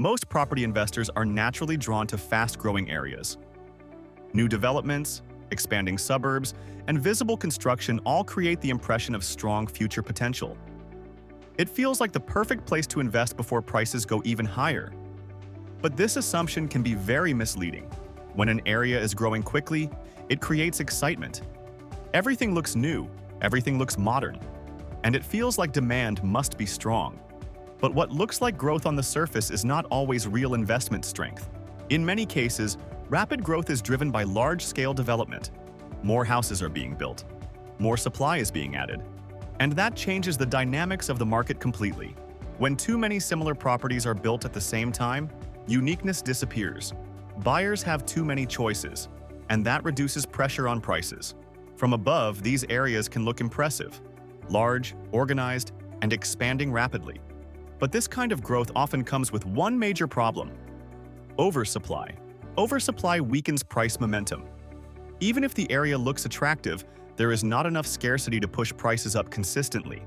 Most property investors are naturally drawn to fast-growing areas. New developments, expanding suburbs, and visible construction all create the impression of strong future potential. It feels like the perfect place to invest before prices go even higher. But this assumption can be very misleading. When an area is growing quickly, it creates excitement. Everything looks new, everything looks modern, and it feels like demand must be strong. But what looks like growth on the surface is not always real investment strength. In many cases, rapid growth is driven by large-scale development. More houses are being built, more supply is being added, and that changes the dynamics of the market completely. When too many similar properties are built at the same time, uniqueness disappears. Buyers have too many choices, and that reduces pressure on prices. From above, these areas can look impressive, large, organized, and expanding rapidly. But this kind of growth often comes with one major problem: oversupply. Oversupply weakens price momentum. Even if the area looks attractive, there is not enough scarcity to push prices up consistently.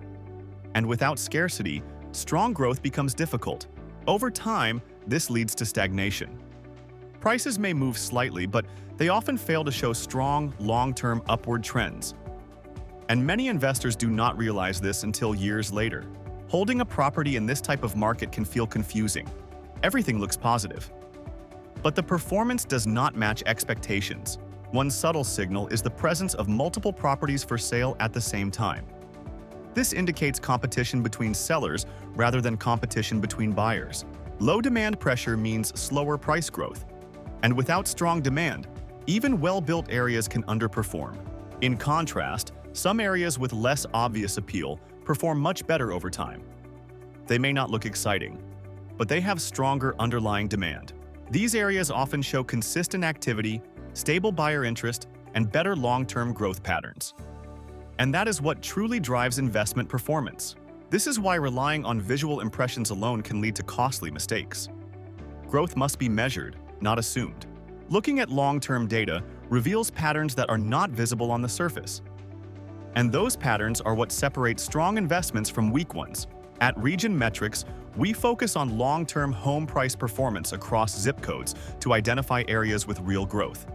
And without scarcity, strong growth becomes difficult. Over time, this leads to stagnation. Prices may move slightly, but they often fail to show strong, long-term upward trends. And many investors do not realize this until years later. Holding a property in this type of market can feel confusing. Everything looks positive. But the performance does not match expectations. One subtle signal is the presence of multiple properties for sale at the same time. This indicates competition between sellers rather than competition between buyers. Low demand pressure means slower price growth. And without strong demand, even well-built areas can underperform. In contrast, some areas with less obvious appeal perform much better over time. They may not look exciting, but they have stronger underlying demand. These areas often show consistent activity, stable buyer interest, and better long-term growth patterns. And that is what truly drives investment performance. This is why relying on visual impressions alone can lead to costly mistakes. Growth must be measured, not assumed. Looking at long-term data reveals patterns that are not visible on the surface. And those patterns are what separate strong investments from weak ones. At RegionMetrics, we focus on long-term home price performance across zip codes to identify areas with real growth.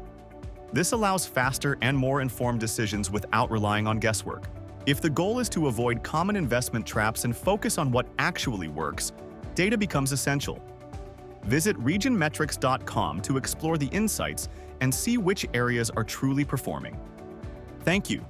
This allows faster and more informed decisions without relying on guesswork. If the goal is to avoid common investment traps and focus on what actually works, data becomes essential. Visit RegionMetrics.com to explore the insights and see which areas are truly performing. Thank you.